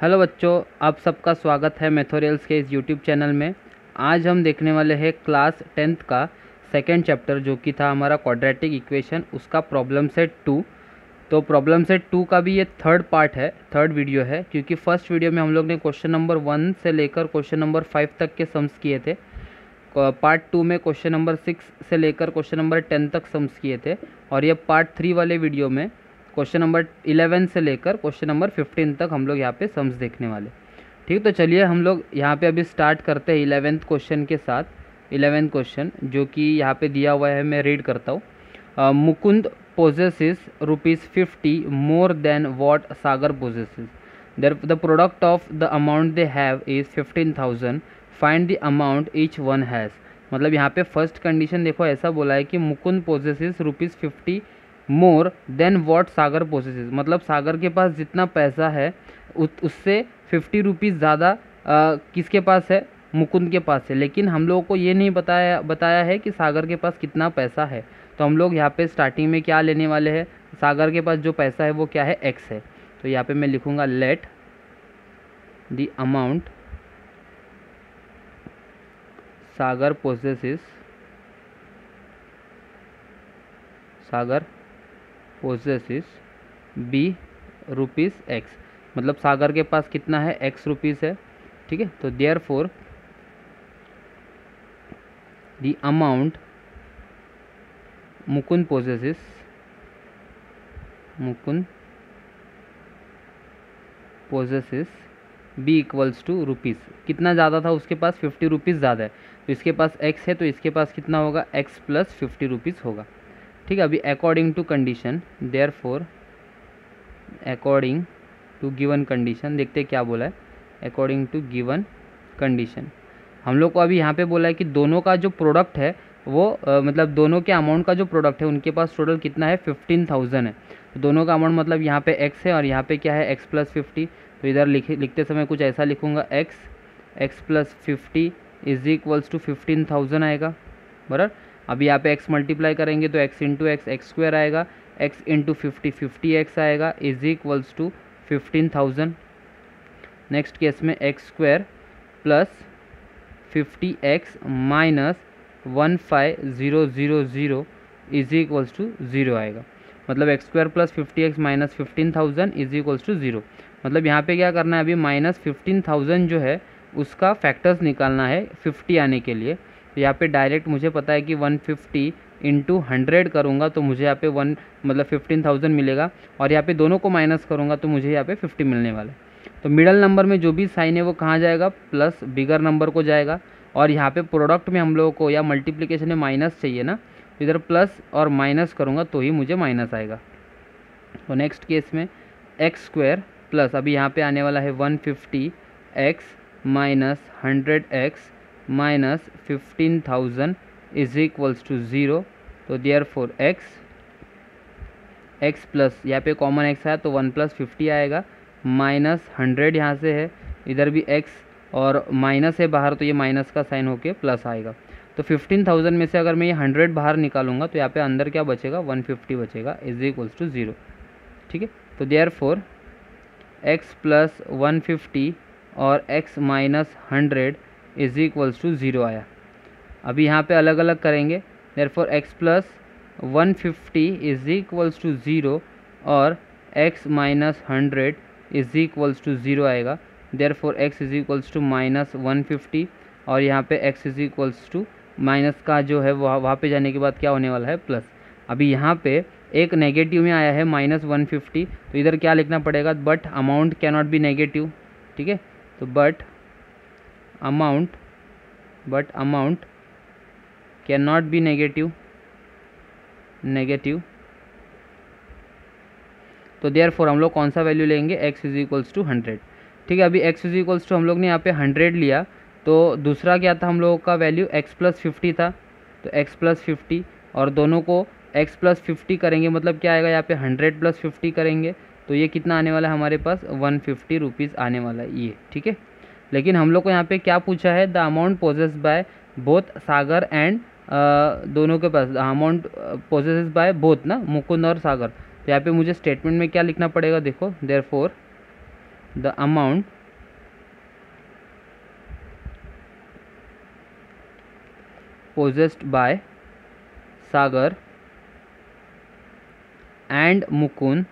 Hello बच्चों, आप सबका स्वागत है मैथोरियल्स के इस यूट्यूब चैनल में। आज हम देखने वाले हैं क्लास 10th का सेकेंड चैप्टर, जो कि था हमारा क्वाड्रेटिक इक्वेशन, उसका प्रॉब्लम सेट 2। तो प्रॉब्लम सेट 2 का भी ये थर्ड पार्ट है, थर्ड वीडियो है, क्योंकि फर्स्ट वीडियो में हम लोग ने क्वेश्चन नंबर 1 से लेकर क्वेश्चन नंबर 5 तक के सम्स किए थे। पार्ट 2 में क्वेश्चन नंबर 6 से लेकर क्वेश्चन नंबर 10 तक सम्स किए थे, और ये पार्ट 3 वाले वीडियो में क्वेश्चन नंबर 11 से लेकर क्वेश्चन नंबर 15 तक हम लोग यहाँ पे सम्स देखने वाले। ठीक, तो चलिए हम लोग यहाँ पे अभी स्टार्ट करते हैं 11th क्वेश्चन के साथ। 11th क्वेश्चन जो कि यहाँ पे दिया हुआ है, मैं रीड करता हूँ। Mukund possesses ₹50 more than what Sagar possesses. The product of the amount they have is 15,000। Find the amount each one has. मतलब यहाँ पे फर्स्ट कंडीशन देखो, ऐसा बोला है कि Mukund possesses ₹50 more than what Sagar possesses. मतलब सागर के पास जितना पैसा है उससे 50 रुपीज़ ज़्यादा किसके पास है? मुकुंद के पास है। लेकिन हम लोगों को ये नहीं बताया है कि सागर के पास कितना पैसा है। तो हम लोग यहाँ पे स्टार्टिंग में क्या लेने वाले हैं? सागर के पास जो पैसा है वो क्या है? x है। तो यहाँ पे मैं लिखूँगा let the amount Sagar possesses be ₹x। मतलब सागर के पास कितना है? x रुपीज़ है। ठीक है, तो therefore the amount Mukund possesses be equals to rupees. कितना ज़्यादा था उसके पास? 50 रुपीज़ ज़्यादा है। तो इसके पास x है, तो इसके पास कितना होगा? x प्लस 50 रुपीज़ होगा। ठीक है, अभी according to condition, therefore according to given condition, देखते क्या बोला है। अकॉर्डिंग टू गिवन कंडीशन हम लोग को अभी यहाँ पे बोला है कि दोनों का जो प्रोडक्ट है वो मतलब दोनों के अमाउंट का जो प्रोडक्ट है उनके पास टोटल कितना है? 15,000 है। तो दोनों का अमाउंट मतलब यहाँ पे x है और यहाँ पे क्या है? x plus 50। तो इधर लिखते समय कुछ ऐसा लिखूँगा, x plus 50 is equals to 15,000 आएगा, बराबर। अभी यहाँ पे x मल्टीप्लाई करेंगे तो x इंटू x स्क्वायर आएगा, x इंटू 50x आएगा, is equals to 15,000। Next case में x square plus 50x minus 15,000 is equals to 0 आएगा। मतलब x square plus 50x minus 15,000 is equals to 0। मतलब यहाँ पे क्या करना है? अभी माइनस 15,000 जो है उसका फैक्टर्स निकालना है 50 आने के लिए। तो यहाँ पे डायरेक्ट मुझे पता है कि 150 इंटू 100 करूँगा तो मुझे यहाँ पे 15,000 मिलेगा, और यहाँ पे दोनों को माइनस करूँगा तो मुझे यहाँ पे 50 मिलने वाला है। तो मिडल नंबर में जो भी साइन है वो कहाँ जाएगा? प्लस बिगर नंबर को जाएगा। और यहाँ पे प्रोडक्ट में हम लोगों को या मल्टीप्लिकेशन में माइनस चाहिए ना, तो इधर प्लस और माइनस करूँगा तो ही मुझे माइनस आएगा। तो नेक्स्ट केस में एक्स स्क्वायर प्लस अभी यहाँ पे आने वाला है 150x minus 100x minus 15,000 is equals to 0। तो देयरफॉर x प्लस यहाँ पे कॉमन x आया तो 1 प्लस 50 आएगा, माइनस 100 यहाँ से है, इधर भी x और माइनस है बाहर तो ये माइनस का साइन होके प्लस आएगा। तो 15,000 में से अगर मैं ये 100 बाहर निकालूंगा तो यहाँ पे अंदर क्या बचेगा? 150 बचेगा, इज इक्वल्स टू 0। ठीक है, तो देयरफॉर x प्लस 150 और x minus 100 is equals to 0 आया। अभी यहाँ पे अलग अलग करेंगे, therefore x plus 150 is equals to 0 और x minus 100 is equals to 0 आएगा। Therefore x is equals to minus 150 और यहाँ पे x is equals to minus का जो है वहाँ पे जाने के बाद क्या होने वाला है? प्लस। अभी यहाँ पे एक नेगेटिव में आया है माइनस 150, तो इधर क्या लिखना पड़ेगा? But amount can not be negative. ठीक है, तो but amount can not be negative. तो देयरफॉर हम लोग कौन सा वैल्यू लेंगे? x is equals to 100। ठीक है, अभी x इज इक्वल्स टू हम लोग ने यहाँ पे 100 लिया, तो दूसरा क्या था हम लोगों का वैल्यू? x प्लस 50 था, तो x प्लस 50 और दोनों को x प्लस 50 करेंगे मतलब क्या आएगा? यहाँ पे 100 प्लस 50 करेंगे तो ये कितना आने वाला है हमारे पास? 150 रुपीज़ आने वाला है ये। ठीक है, लेकिन हम लोग को यहाँ पे क्या पूछा है? The amount possess by both Sagar and दोनों के पास अमाउंट पोजेसेस बाय बोथ ना, मुकुंद और सागर। तो यहाँ पे मुझे स्टेटमेंट में क्या लिखना पड़ेगा? देखो, therefore the amount possessed by Sagar and Mukund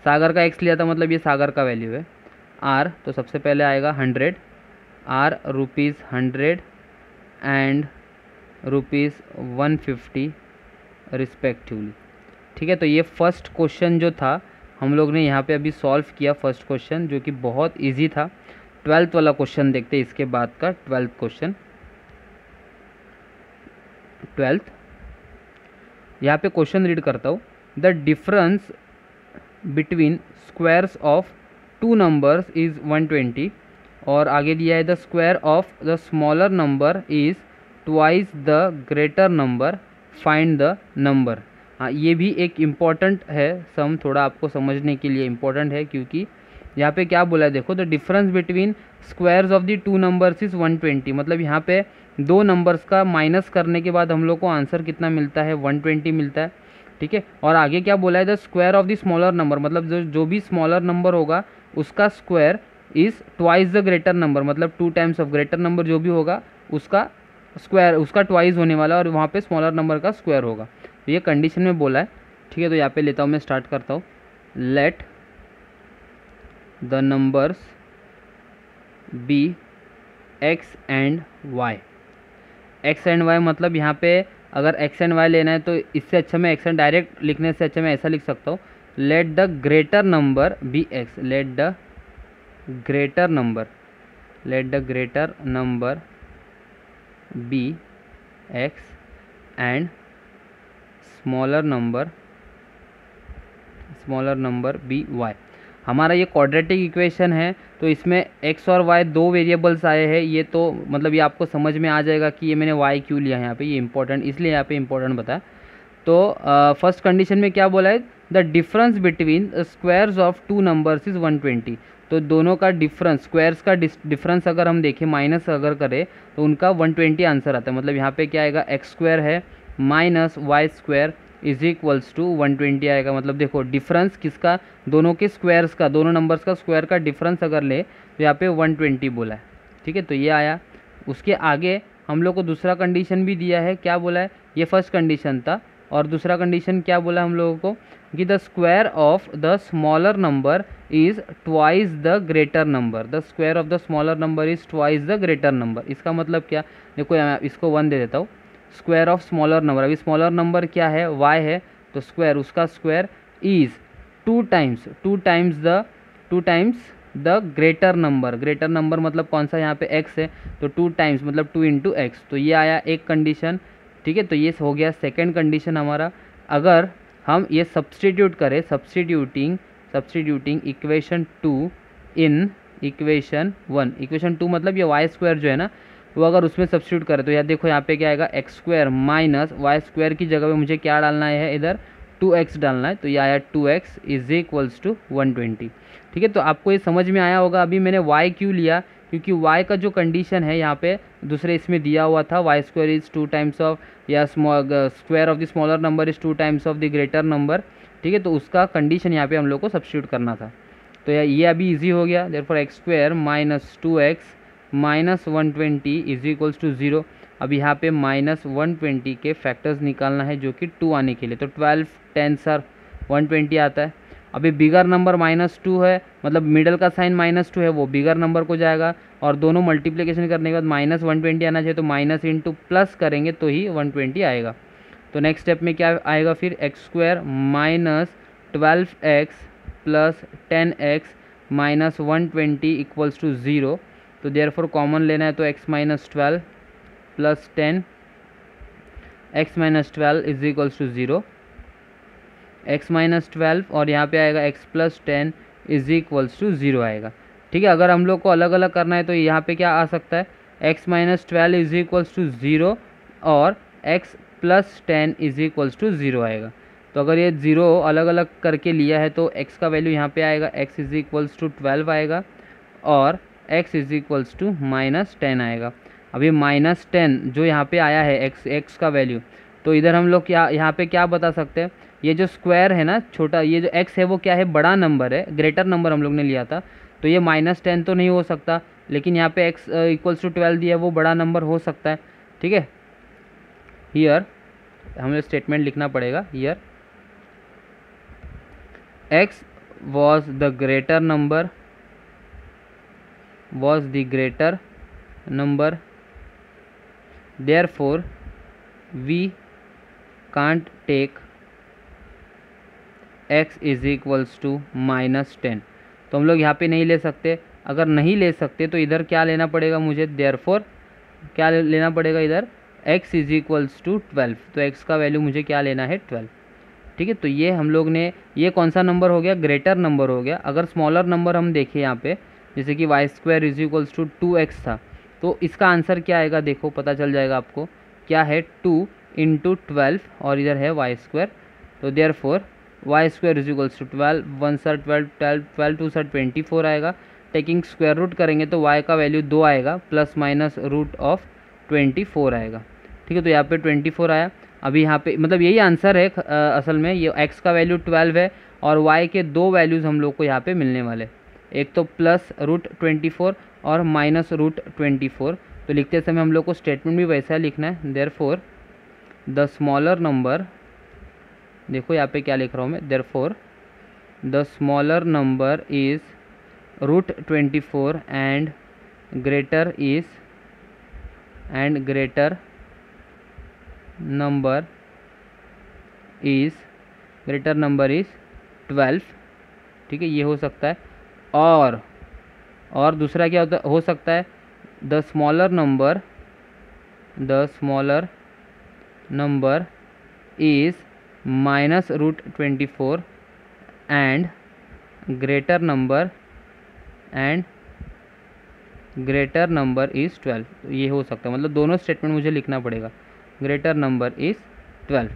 सागर का x लिया था, मतलब ये सागर का वैल्यू है। आर, तो सबसे पहले आएगा 100, आर ₹100 एंड ₹150 रिस्पेक्टिवली। ठीक है, तो ये फर्स्ट क्वेश्चन जो था हम लोग ने यहाँ पे अभी सॉल्व किया, फर्स्ट क्वेश्चन जो कि बहुत इजी था। 12th वाला क्वेश्चन देखते हैं इसके बाद का। 12th क्वेश्चन, 12th यहाँ पे क्वेश्चन रीड करता हूँ। The difference between squares of 2 numbers is 120, और आगे दिया है the square of the smaller number is twice the greater number, find the number. हाँ, ये भी एक इम्पॉर्टेंट है सम, थोड़ा आपको समझने के लिए इम्पॉर्टेंट है, क्योंकि यहाँ पे क्या बोला है देखो, the difference between squares of the 2 numbers is 120, मतलब यहाँ पे 2 नंबर्स का माइनस करने के बाद हम लोग को आंसर कितना मिलता है, 120 मिलता है। ठीक है, और आगे क्या बोला है, the square of the smaller number, मतलब जो भी स्मॉलर नंबर होगा उसका square is twice the greater number, मतलब 2 टाइम्स ऑफ ग्रेटर नंबर जो भी होगा उसका स्क्वायर, उसका ट्वाइस होने वाला, और वहाँ पे स्मॉलर नंबर का स्क्वायर होगा। तो ये कंडीशन में बोला है। ठीक है, तो यहाँ पे लेता हूँ मैं, स्टार्ट करता हूँ। Let the numbers be x and y. X and y मतलब यहाँ पे अगर एक्स एंड वाई लेना है तो इससे अच्छा मैं एक्स एंड डायरेक्ट लिखने से अच्छा मैं ऐसा लिख सकता हूँ, let the greater number be x, let the greater number be x and smaller number be y. हमारा ये क्वाड्रेटिक इक्वेशन है, तो इसमें x और y 2 वेरिएबल्स आए हैं। ये तो मतलब ये आपको समझ में आ जाएगा कि ये मैंने y क्यों लिया है यहाँ पे, ये इंपॉर्टेंट, इसलिए यहाँ पे इंपॉर्टेंट बताया। तो फर्स्ट कंडीशन में क्या बोला है, the difference between squares of 2 numbers is 120। तो दोनों का डिफरेंस, स्क्वायर्स का डिफरेंस अगर हम देखें, माइनस अगर करें तो उनका 120 आंसर आता है। मतलब यहाँ पे क्या आएगा, एक्स स्क्वायर है minus y square is equals to 120 आएगा। मतलब देखो डिफरेंस किसका, दोनों के स्क्वायर्स का, दोनों नंबर्स का स्क्वायर का डिफरेंस अगर ले तो यहाँ पे 120 बोला है। ठीक है, तो ये आया। उसके आगे हम लोग को दूसरा कंडीशन भी दिया है, क्या बोला है, ये फर्स्ट कंडीशन था, और दूसरा कंडीशन क्या बोला हम लोगों को कि the square of the smaller number is twice the greater number, the square of the smaller number is twice the greater number. इसका मतलब क्या, देखो मैं इसको 1 दे देता हूँ, स्क्वायर ऑफ स्मॉलर नंबर, अभी स्मॉलर नंबर क्या है, y है, तो स्क्वायर, उसका square is 2 times the greater number मतलब कौन सा, यहाँ पे x है, तो 2 टाइम्स मतलब 2 इंटू एक्स। तो ये आया एक कंडीशन। ठीक है, तो ये हो गया सेकेंड कंडीशन हमारा। अगर हम ये सब्सटीट्यूट करें, substituting equation 2 in equation 1, equation 2 मतलब ये वाई स्क्वायर जो है ना, वो अगर उसमें सब्सटीट्यूट करें तो यार देखो यहाँ पे क्या आएगा, x square minus y square की जगह पे मुझे क्या डालना है, इधर 2x डालना है, तो ये आया 2x इज इक्वल्स टू 120। ठीक है, तो आपको ये समझ में आया होगा। अभी मैंने y क्यों लिया, क्योंकि y का जो कंडीशन है यहाँ पे दूसरे इसमें दिया हुआ था, Y square is 2 times of, या square of the smaller number is 2 times of the greater number. ठीक है, तो उसका कंडीशन यहाँ पे हम लोग को सब्सटीट्यूट करना था। तो ये अभी ईजी हो गया। Therefore x square minus 2x minus 120 is equals to 0। अब यहाँ पे माइनस 120 के फैक्टर्स निकालना है जो कि 2 आने के लिए, तो 12 10 सर 120 आता है। अभी बिगर नंबर -2 है, मतलब मिडल का साइन -2 है, वो बिगर नंबर को जाएगा, और दोनों मल्टीप्लिकेशन करने के बाद माइनस 120 आना चाहिए, तो माइनस इंटू प्लस करेंगे तो ही 120 आएगा। तो नेक्स्ट स्टेप में क्या आएगा फिर, x square minus 12x plus 10x minus 120 equals to 0। तो देयरफॉर कॉमन लेना है, तो x minus 12 plus 10 x minus 12 is equals to 0, x minus 12 और यहाँ पे आएगा x plus 10 is equals to 0 आएगा। ठीक है, अगर हम लोग को अलग अलग करना है तो यहाँ पे क्या आ सकता है, x minus 12 is equals to 0 और x plus 10 is equals to 0 आएगा। तो अगर ये 0 अलग अलग करके लिया है तो x का वैल्यू यहाँ पे आएगा, x इज इक्वल्स टू 12 आएगा, और x is equals to minus 10 आएगा। अभी -10 जो यहाँ पे आया है x का वैल्यू, तो इधर हम लोग क्या यहाँ पे क्या बता सकते हैं, ये जो स्क्वायर है ना छोटा, ये जो x है वो क्या है, बड़ा नंबर है, ग्रेटर नंबर हम लोग ने लिया था, तो ये -10 तो नहीं हो सकता, लेकिन यहाँ पे x इक्वल्स टू 12 दिया है, वो बड़ा नंबर हो सकता है। ठीक है, हियर हमें स्टेटमेंट लिखना पड़ेगा, here x was the greater number, therefore we can't take x is equals to -10। तो हम लोग यहाँ पे नहीं ले सकते, अगर नहीं ले सकते तो इधर क्या लेना पड़ेगा मुझे, therefore क्या लेना पड़ेगा इधर, x इज इक्वल्स टू 12, तो x का वैल्यू मुझे क्या लेना है 12। ठीक है, तो ये हम लोग ने, ये कौन सा नंबर हो गया, ग्रेटर नंबर हो गया। अगर स्मॉलर नंबर हम देखें यहाँ पे, जैसे कि y² is equals to 2x था, तो इसका आंसर क्या आएगा, देखो पता चल जाएगा आपको, क्या है 2 × 12 और इधर है y², तो therefore y² is equals to 12, 1 * 12, 12 2 * 24 आएगा। टेकिंग स्क्वायर रूट करेंगे तो y का वैल्यू 2 आएगा, ±√24 आएगा। ठीक है, तो यहाँ पे 24 आया। अभी यहाँ पे मतलब यही आंसर है असल में, ये x का वैल्यू 12 है और y के दो वैल्यूज़ हम लोग को यहाँ पे मिलने वाले, एक तो +√24 और -√24। तो लिखते समय हम लोग को स्टेटमेंट भी वैसा लिखना है, देयरफॉर द स्मॉलर नंबर, देखो यहाँ पे क्या लिख रहा हूँ मैं, therefore the smaller number is √24 and greater number is 12। ठीक है, ये हो सकता है। और दूसरा क्या हो सकता है, the smaller number is -√24 and greater number is 12। ये हो सकता है, मतलब दोनों स्टेटमेंट मुझे लिखना पड़ेगा, ग्रेटर नंबर इज़ 12।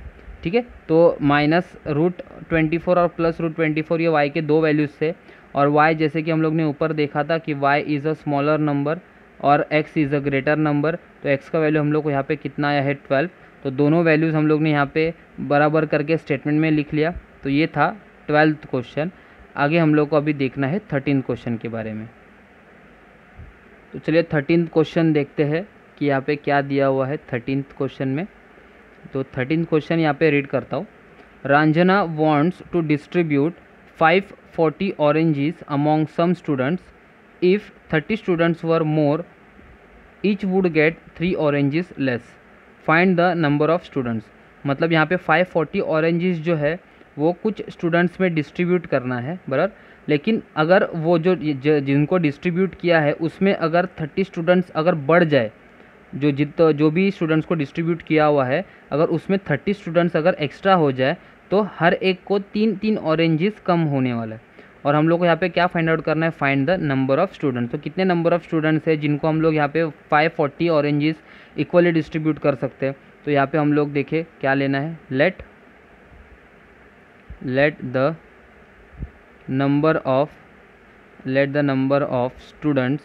ठीक है, तो -√24 और +√24 ये y के दो वैल्यूज़ थे, और y जैसे कि हम लोग ने ऊपर देखा था कि y is a smaller number और x is a greater number, तो x का वैल्यू हम लोग को यहाँ पे कितना आया है 12। तो दोनों वैल्यूज़ हम लोग ने यहाँ पे बराबर करके स्टेटमेंट में लिख लिया। तो ये था 12th क्वेश्चन। आगे हम लोग को अभी देखना है 13th क्वेश्चन के बारे में। तो चलिए 13th क्वेश्चन देखते हैं कि यहाँ पे क्या दिया हुआ है 13th क्वेश्चन में। तो 13th क्वेश्चन यहाँ पे रीड करता हूँ। Ranjana wants to distribute 540 oranges among some students. If 30 students were more, each would get 3 oranges less. Find the number of students. मतलब यहाँ पे 540 ऑरेंजेस जो है वो कुछ स्टूडेंट्स में डिस्ट्रीब्यूट करना है, बराबर। लेकिन अगर वो जिनको डिस्ट्रीब्यूट किया है उसमें अगर 30 स्टूडेंट्स अगर बढ़ जाए, जो भी स्टूडेंट्स को डिस्ट्रीब्यूट किया हुआ है, अगर उसमें 30 स्टूडेंट्स अगर एक्स्ट्रा हो जाए तो हर एक को 3-3 ऑरेंजेस कम होने वाला है। और हम लोग को यहाँ पे क्या फाइंड आउट करना है, find the number of students. तो कितने नंबर ऑफ स्टूडेंट्स है जिनको हम लोग यहाँ पे 540 ऑरेंजेस इक्वली डिस्ट्रीब्यूट कर सकते हैं। तो यहाँ पे हम लोग देखें क्या लेना है, let the number of students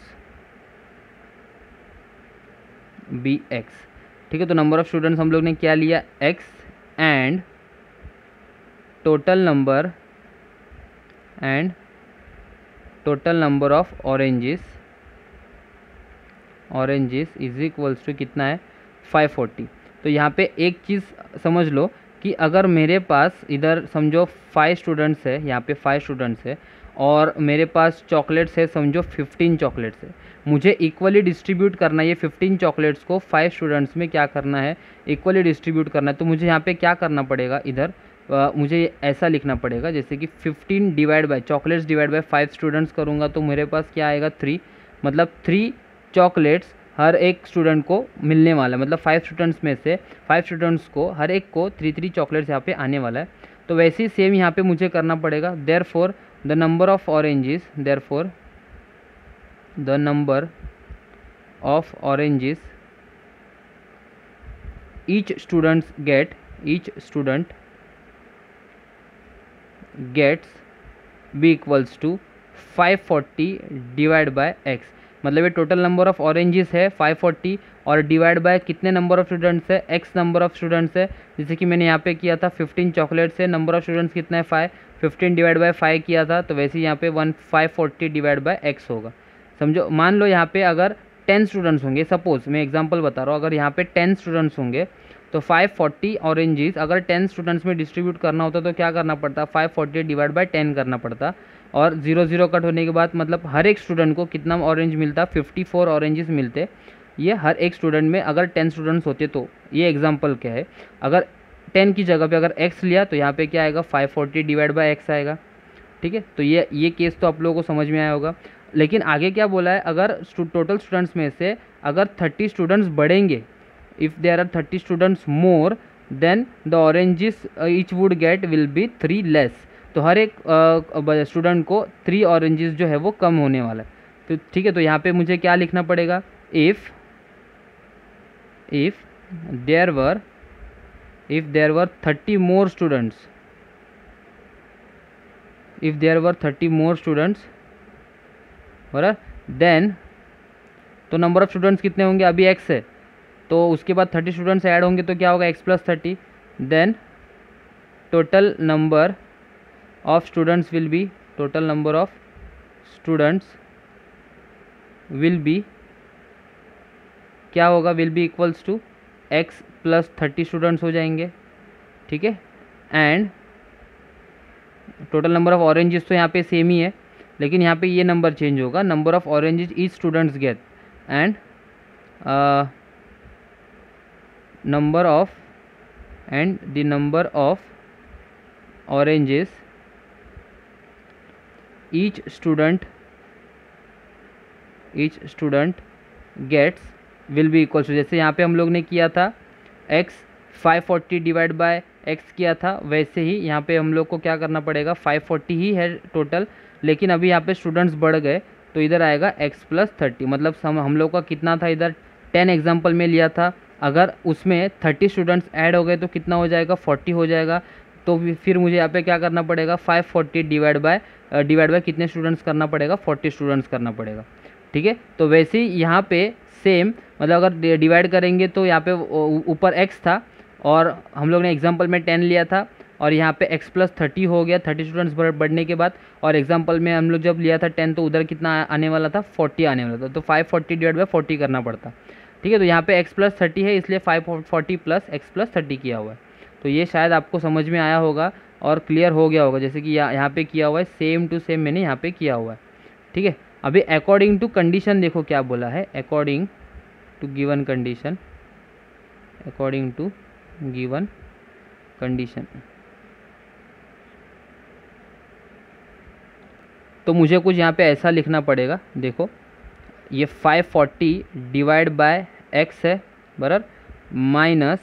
be x। ठीक है, तो नंबर ऑफ स्टूडेंट्स हम लोग ने क्या लिया, x, and total number of oranges is equals to कितना है, 540। तो यहाँ पे एक चीज़ समझ लो कि अगर मेरे पास इधर समझो 5 स्टूडेंट्स है, यहाँ पे 5 स्टूडेंट्स है और मेरे पास चॉकलेट्स है समझो 15 चॉकलेट्स है, मुझे इक्वली डिस्ट्रीब्यूट करना है ये 15 चॉकलेट्स को 5 स्टूडेंट्स में क्या करना है, इक्वली डिस्ट्रीब्यूट करना है। तो मुझे यहाँ पे क्या करना पड़ेगा, इधर मुझे ऐसा लिखना पड़ेगा जैसे कि 15 divide by chocolates divide by 5 students करूँगा तो मेरे पास क्या आएगा 3, मतलब 3 चॉकलेट्स हर एक स्टूडेंट को मिलने वाला है। मतलब 5 स्टूडेंट्स में से 5 स्टूडेंट्स को हर एक को 3 चॉकलेट्स यहाँ पे आने वाला है। तो वैसे ही सेम यहाँ पे मुझे करना पड़ेगा, therefore the number of oranges each student gets be equals to 540 divide by x। मतलब ये टोटल नंबर ऑफ ऑरेंजेस है 540 और डिवाइड बाय कितने नंबर ऑफ स्टूडेंट्स है, x नंबर ऑफ स्टूडेंट्स है। जैसे कि मैंने यहाँ पे किया था 15 चॉकलेट्स है, नंबर ऑफ स्टूडेंट्स कितना है 5, 15 डिवाइड बाय 5 किया था, तो वैसे ही यहाँ पे 540 डिवाइड बाय x होगा। समझो, मान लो यहाँ पे अगर 10 स्टूडेंट्स होंगे, सपोज मैं एग्जांपल बता रहा हूँ, अगर यहाँ पे 10 स्टूडेंट्स होंगे तो 540 ऑरेंजेस अगर 10 स्टूडेंट्स में डिस्ट्रीब्यूट करना होता तो क्या करना पड़ता, 540 डिवाइड बाय 10 करना पड़ता, और 0 कट होने के बाद मतलब हर एक स्टूडेंट को कितना ऑरेंज मिलता, 54 ऑरेंजेस मिलते। ये हर एक स्टूडेंट में अगर 10 स्टूडेंट्स होते तो ये एग्जांपल क्या है, अगर 10 की जगह पे अगर x लिया तो यहाँ पे क्या आएगा, 540 डिवाइड बाय x आएगा। ठीक है, तो ये केस तो आप लोगों को समझ में आया होगा। लेकिन आगे क्या बोला है, अगर टोटल स्टूडेंट्स में से अगर 30 स्टूडेंट्स बढ़ेंगे, if there are 30 students more then the oranges each would get will be 3 less, तो हर एक स्टूडेंट को 3 ऑरेंजेस जो है वो कम होने वाला है। तो ठीक है, तो यहाँ पे मुझे क्या लिखना पड़ेगा, if there were 30 more students, if there were 30 more students, बराबर, देन तो नंबर ऑफ स्टूडेंट्स कितने होंगे, अभी x है तो उसके बाद 30 स्टूडेंट्स ऐड होंगे तो क्या होगा, x plus 30, then total number of students will be, total number of students will be क्या होगा, will be equals to x plus 30 students हो जाएंगे। ठीक है, and total number of oranges तो यहाँ पे सेम ही है, लेकिन यहाँ पे ये नंबर चेंज होगा, number of oranges each students gate, and number of and the number of oranges each student gets will be equal to, जैसे यहाँ पे हम लोग ने किया था x 540 डिवाइड बाय x किया था, वैसे ही यहाँ पे हम लोग को क्या करना पड़ेगा, 540 ही है टोटल, लेकिन अभी यहाँ पे स्टूडेंट्स बढ़ गए तो इधर आएगा x प्लस 30, मतलब हम लोग का कितना था, इधर 10 एग्जाम्पल में लिया था, अगर उसमें 30 स्टूडेंट्स ऐड हो गए तो कितना हो जाएगा, 40 हो जाएगा। तो फिर मुझे यहाँ पे क्या करना पड़ेगा, 540 डिवाइड बाय कितने स्टूडेंट्स करना पड़ेगा, 40 स्टूडेंट्स करना पड़ेगा। ठीक है, तो वैसे ही यहाँ पे सेम, मतलब अगर डिवाइड करेंगे तो यहाँ पे ऊपर x था और हम लोग ने एग्जाम्पल में 10 लिया था, और यहाँ पे x प्लस 30 हो गया 30 स्टूडेंट्स बढ़ने के बाद, और एग्जाम्पल में हम लोग जब लिया था 10 तो उधर कितना आने वाला था, 40 आने वाला था, तो 540 डिवाइड बाय 40 करना पड़ता। ठीक है, तो यहाँ पे x प्लस 30 है इसलिए 540 प्लस x प्लस 30 किया हुआ है। तो ये शायद आपको समझ में आया होगा और क्लियर हो गया होगा, जैसे कि यहाँ पे किया हुआ है, सेम टू सेम मैंने यहाँ पे किया हुआ है। ठीक है, अभी अकॉर्डिंग टू कंडीशन देखो क्या बोला है, according to given condition, according to given condition, तो मुझे कुछ यहाँ पे ऐसा लिखना पड़ेगा, देखो ये 540 डिवाइड बाय x है बराबर, minus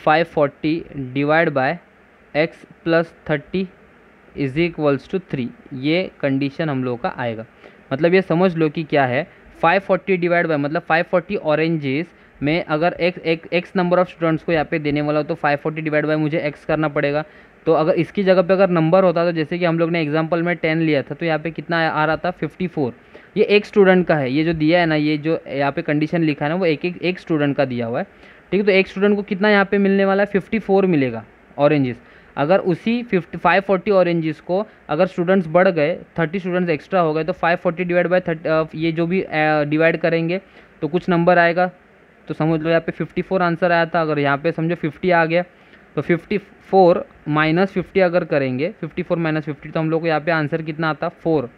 540 divide by x plus 30 is equals to 3, ये कंडीशन हम लोगों का आएगा। मतलब ये समझ लो कि क्या है, 540 डिवाइड बाय मतलब 540 ऑरेंजेस में अगर x नंबर ऑफ स्टूडेंट्स को यहाँ पे देने वाला हो तो 540 डिवाइड बाय मुझे x करना पड़ेगा। तो अगर इसकी जगह पे अगर नंबर होता तो जैसे कि हम लोग ने एग्जांपल में 10 लिया था तो यहाँ पे कितना आ रहा था 54, ये एक स्टूडेंट का है, ये जो दिया है ना, ये जो यहाँ पे कंडीशन लिखा है ना वो एक स्टूडेंट का दिया हुआ है। ठीक है, तो एक स्टूडेंट को कितना यहाँ पे मिलने वाला है, 54 मिलेगा ऑरेंजेस। अगर उसी 540 ऑरेंजेस को अगर स्टूडेंट्स बढ़ गए, 30 स्टूडेंट्स एक्स्ट्रा हो गए, तो 540 डिवाइड बाय 30 ये जो भी डिवाइड करेंगे तो कुछ नंबर आएगा। तो समझ लो यहाँ पे 54 आंसर आया था, अगर यहाँ पे समझो 50 आ गया तो 54 माइनस 50 अगर करेंगे, 54 माइनस 50 तो हम लोग को यहाँ पे आंसर कितना आता, 4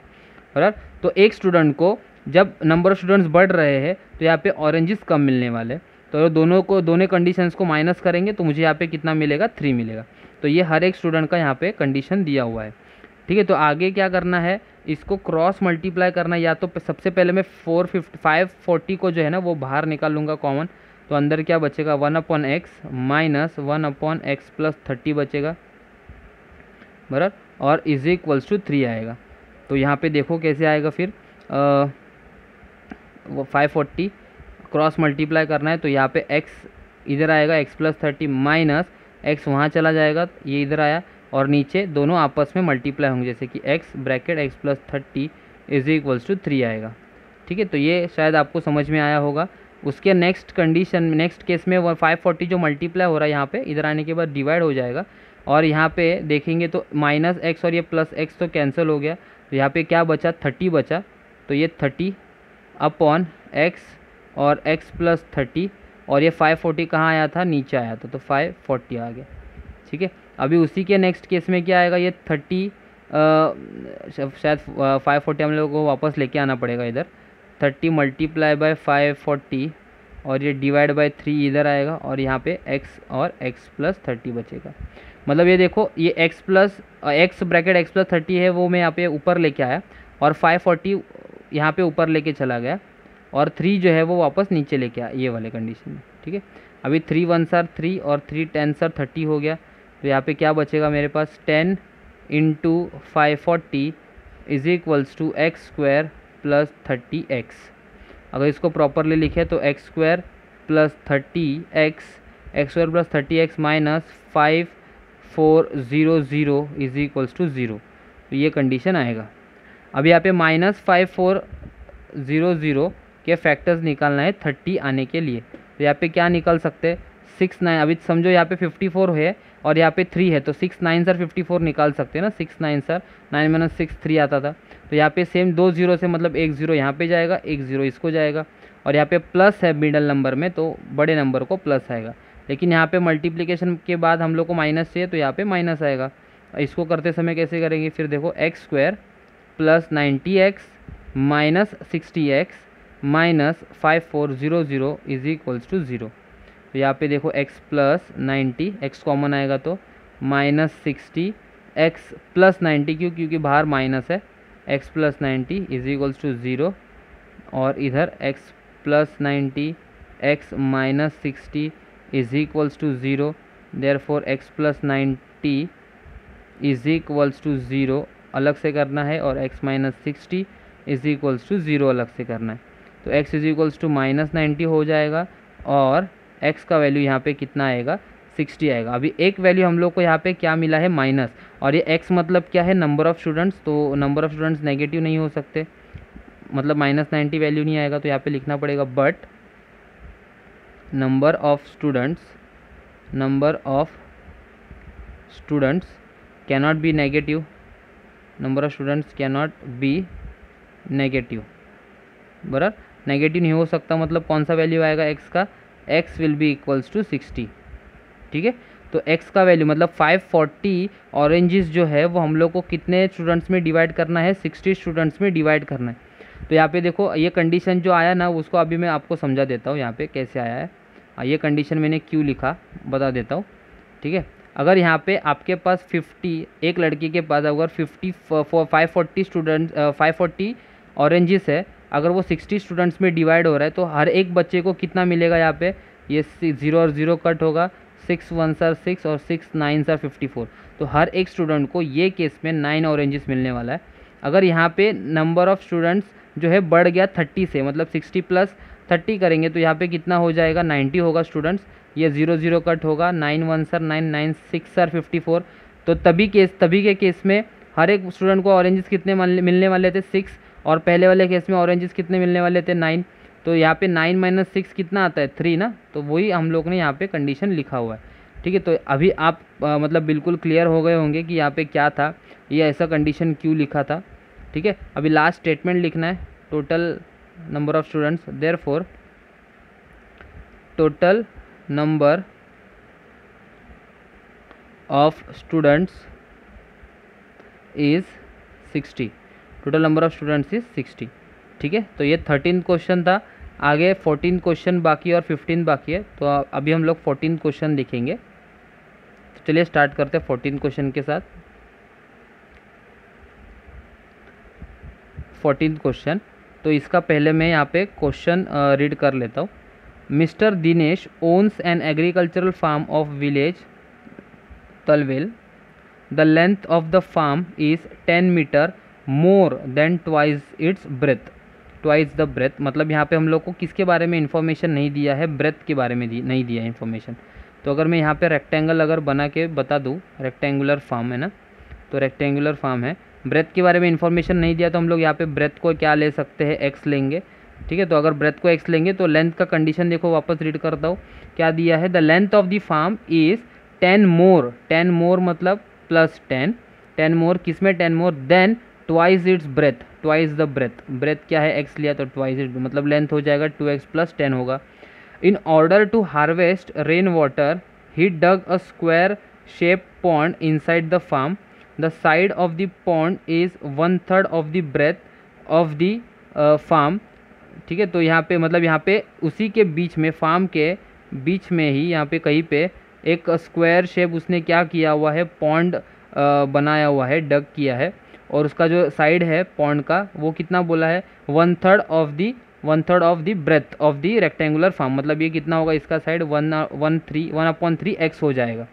बराबर। तो एक स्टूडेंट को जब नंबर ऑफ स्टूडेंट्स बढ़ रहे हैं तो यहाँ पे ऑरेंजेस कम मिलने वाले, तो दोनों कंडीशंस को माइनस करेंगे तो मुझे यहाँ पे कितना मिलेगा, 3 मिलेगा। तो ये हर एक स्टूडेंट का यहाँ पे कंडीशन दिया हुआ है। ठीक है, तो आगे क्या करना है, इसको क्रॉस मल्टीप्लाई करना, या तो सबसे पहले मैं 540 को जो है ना वो बाहर निकाल लूँगा कॉमन, तो अंदर क्या बचेगा 1/x माइनस 1/x प्लस 30 बचेगा बराबर, और इज इक्वल्स टू 3 आएगा। तो यहाँ पे देखो कैसे आएगा फिर, 540 क्रॉस मल्टीप्लाई करना है तो यहाँ पे x इधर आएगा x प्लस 30 माइनस x वहाँ चला जाएगा, ये इधर आया, और नीचे दोनों आपस में मल्टीप्लाई होंगे, जैसे कि x bracket x plus 30 is equals to 3 आएगा। ठीक है, तो ये शायद आपको समझ में आया होगा। उसके नेक्स्ट कंडीशन, नेक्स्ट केस में वो 540 जो मल्टीप्लाई हो रहा है यहाँ पे, इधर आने के बाद डिवाइड हो जाएगा, और यहाँ पे देखेंगे तो माइनस एक्स और ये प्लस एक्स तो कैंसिल हो गया, तो यहाँ पे क्या बचा, 30 बचा। तो ये 30 अपॉन एक्स और एक्स प्लस 30, और ये 540 कहाँ आया था, नीचे आया था, तो 540 आ गया। ठीक है, अभी उसी के नेक्स्ट केस में क्या आएगा, ये 30 शायद 540 हम लोगों को वापस लेके आना पड़ेगा इधर, 30 मल्टीप्लाई बाय 540 और ये डिवाइड बाय 3 इधर आएगा, और यहाँ पे x और x प्लस 30 बचेगा। मतलब ये देखो, ये x plus x bracket x plus 30 है, वो मैं यहाँ पे ऊपर लेके आया, और 540 यहाँ पे ऊपर लेके चला गया, और 3 जो है वो वापस नीचे लेके आया, ये वाले कंडीशन में। ठीक है, अभी 3 1 सर 3 और 3 10 सर 30 हो गया, तो यहाँ पे क्या बचेगा मेरे पास, 10 into 540 is equals to x square plus 30x। अगर इसको प्रॉपरली लिखे तो x square plus 30x, x square plus 30x minus 5400 is equals to 0, तो ये कंडीशन आएगा। अब यहाँ पे माइनस 5400 के फैक्टर्स निकालना है 30 आने के लिए, तो यहाँ पे क्या निकल सकते हैं, 6 9, अभी समझो यहाँ पे 54 है और यहाँ पे 3 है, तो 6 9 सर 54 निकाल सकते हैं ना, 6 9 सर 9 माइनस 6 3 आता था, तो यहाँ पे सेम 2 जीरो से मतलब 1 जीरो यहाँ पे जाएगा, 1 जीरो इसको जाएगा, और यहाँ पे प्लस है मिडल नंबर में, तो बड़े नंबर को प्लस आएगा। लेकिन यहाँ पे मल्टीप्लिकेशन के बाद हम लोग को माइनस चाहिए, तो यहाँ पे माइनस आएगा। इसको करते समय कैसे करेंगे, फिर देखो x square plus 90x minus 60x minus 5400 is equals to 0। तो यहाँ पे देखो x प्लस 90, x कॉमन आएगा तो माइनस 60, x प्लस 90 क्योंकि बाहर माइनस है, x plus 90 is equals to 0, और इधर x plus 90 x minus 60 is equals to 0, therefore x plus 90 is equals to 0 अलग से करना है, और x minus 60 is equals to 0 अलग से करना है, तो x is equals to minus 90 हो जाएगा, और x का वैल्यू यहाँ पे कितना आएगा, 60 आएगा। अभी एक वैल्यू हम लोग को यहाँ पे क्या मिला है, माइनस, और ये x मतलब क्या है, नंबर ऑफ़ स्टूडेंट्स, तो नंबर ऑफ़ स्टूडेंट्स नेगेटिव नहीं हो सकते, मतलब माइनस 90 वैल्यू नहीं आएगा, तो यहाँ पे लिखना पड़ेगा but number of students cannot be negative, number of students cannot be negative, बराबर, नेगेटिव नहीं हो सकता, मतलब कौन सा वैल्यू आएगा x का, x will be equals to 60। ठीक है, तो x का वैल्यू मतलब 540 ऑरेंजेस जो है वो हम लोग को कितने स्टूडेंट्स में डिवाइड करना है, 60 स्टूडेंट्स में डिवाइड करना है। तो यहाँ पे देखो ये कंडीशन जो आया ना, उसको अभी मैं आपको समझा देता हूँ यहाँ पे कैसे आया है। ये कंडीशन मैंने क्यों लिखा बता देता हूँ। ठीक है, अगर यहाँ पे आपके पास 50, एक लड़की के पास अगर 540 स्टूडेंट 540 ऑरेंजेस है, अगर वो 60 स्टूडेंट्स में डिवाइड हो रहा है, तो हर एक बच्चे को कितना मिलेगा, यहाँ पे ये 0 और 0 कट होगा, 6 1 सर 6 और 6 9 सर 54, तो हर एक स्टूडेंट को ये केस में 9 ऑरेंजेस मिलने वाला है। अगर यहाँ पे नंबर ऑफ़ स्टूडेंट्स जो है बढ़ गया 30 से, मतलब 60 प्लस 30 करेंगे, तो यहाँ पे कितना हो जाएगा, 90 होगा स्टूडेंट्स, ये 0 0 कट होगा, 9 1 सर 9 9 6 सर 54, तो तभी के केस में हर एक स्टूडेंट को ऑरेंजेस कितने मिलने वाले थे, 6, और पहले वाले केस में ऑरेंजेस कितने मिलने वाले थे, 9, तो यहाँ पे 9 माइनस 6 कितना आता है, 3 ना, तो वही हम लोग ने यहाँ पे कंडीशन लिखा हुआ है। ठीक है, तो अभी आप मतलब बिल्कुल क्लियर हो गए होंगे कि यहाँ पे क्या था, ये ऐसा कंडीशन क्यों लिखा था। ठीक है, अभी लास्ट स्टेटमेंट लिखना है, total number of students, therefore total number of students is 60, total number of students is 60। ठीक है, तो ये 13 क्वेश्चन था, आगे 14 क्वेश्चन बाकी और 15 बाकी है, तो अभी हम लोग 14 क्वेश्चन देखेंगे। तो चलिए स्टार्ट करते हैं 14 क्वेश्चन के साथ। 14 क्वेश्चन, तो इसका पहले मैं यहाँ पे क्वेश्चन रीड कर लेता हूँ। Mister Dinesh owns an agricultural farm of village Talwel. The length of the farm is 10 metre more than twice its breadth, twice the breadth, मतलब यहाँ पे हम लोग को किसके बारे में इन्फॉर्मेशन नहीं दिया है, ब्रेथ के बारे में नहीं दिया है इन्फॉर्मेशन। तो अगर मैं यहाँ पे रेक्टेंगल अगर बना के बता दूँ, रेक्टेंगुलर फार्म है ना, तो रेक्टेंगुलर फार्म है, ब्रेथ के बारे में इन्फॉर्मेशन नहीं दिया, तो हम लोग यहाँ पे ब्रेथ को क्या ले सकते हैं, एक्स लेंगे, ठीक है। तो अगर ब्रेथ को x लेंगे तो लेंथ का कंडीशन देखो, वापस रीड करता हूँ क्या दिया है, the length of the farm is 10 more, 10 more मतलब प्लस 10, 10 मोर किस में 10 more, than twice its breadth, twice the breadth, breadth क्या है x लिया तो ट्वाइस इट मतलब लेंथ हो जाएगा 2x प्लस 10 होगा। In order to harvest rain water he dug a square shape pond inside the farm, the side of the pond is 1/3 of the breadth of the farm. ठीक है। तो यहाँ पे मतलब यहाँ पे उसी के बीच में, फार्म के बीच में ही यहाँ पे कहीं पे एक स्क्वायर शेप उसने क्या किया हुआ है, पॉन्ड बनाया हुआ है, डग किया है, और उसका जो साइड है पॉन्ड का वो कितना बोला है, 1/3 of the breadth of the rectangular farm, मतलब ये कितना होगा इसका साइड 1/3 हो जाएगा।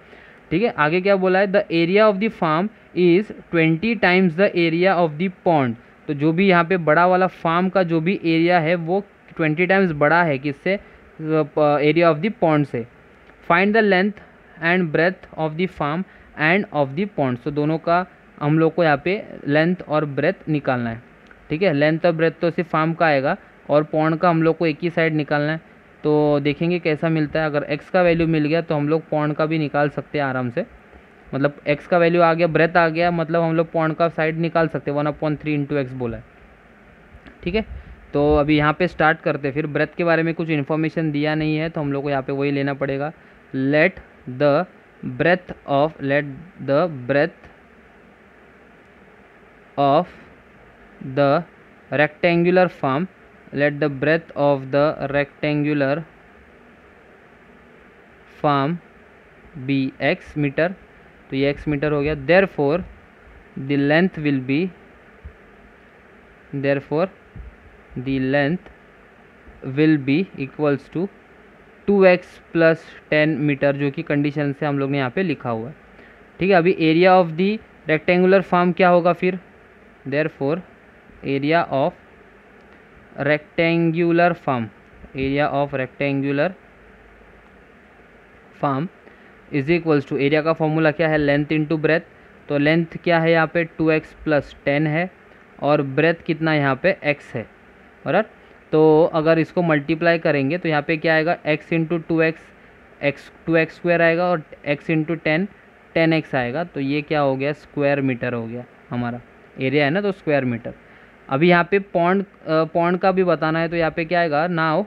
ठीक है। आगे क्या बोला है, the area of the farm is 20 times the area of the pond. तो जो भी यहाँ पे बड़ा वाला फार्म का जो भी एरिया है वो 20 टाइम्स बड़ा है किससे, एरिया ऑफ द पॉन्ड से। Find the length and breadth of the farm and of the pond. तो दोनों का हम लोग को यहाँ पे लेंथ और ब्रेथ निकालना है। ठीक है। लेंथ और ब्रेथ तो सिर्फ फार्म का आएगा और पॉन्ड का हम लोग को एक ही साइड निकालना है। तो देखेंगे कैसा मिलता है। अगर x का वैल्यू मिल गया तो हम लोग पॉन्ड का भी निकाल सकते हैं आराम से, मतलब x का वैल्यू आ गया, ब्रेथ आ गया, मतलब हम लोग पॉन्ड का साइड निकाल सकते हैं, 1/3 इंटू एक्स बोला है। ठीक है। तो अभी यहाँ पे स्टार्ट करते हैं। फिर ब्रेथ के बारे में कुछ इन्फॉर्मेशन दिया नहीं है तो हम लोग को यहाँ पे वही लेना पड़ेगा। Let the breadth of the rectangular farm, let the breadth of the rectangular farm be x metre, तो ये x मीटर हो गया। therefore the length will be equals to 2x plus 10 metre, जो कि कंडीशन से हम लोग ने यहाँ पे लिखा हुआ है। ठीक है। अभी area of the rectangular farm क्या होगा फिर, therefore area of rectangular farm is equals to, area का फॉर्मूला क्या है, लेंथ इंटू ब्रेथ। तो लेंथ क्या है यहाँ पे 2x प्लस 10 है और ब्रेथ कितना यहाँ पे x है, बराबर। तो अगर इसको मल्टीप्लाई करेंगे तो यहाँ पे क्या आएगा, x इंटू 2x स्क्वायर आएगा और x इंटू 10x आएगा। तो ये क्या हो गया, स्क्वायर मीटर हो गया, हमारा एरिया है ना तो स्क्वायर मीटर। अभी यहाँ पे पॉन्ड का भी बताना है तो यहाँ पे क्या आएगा, now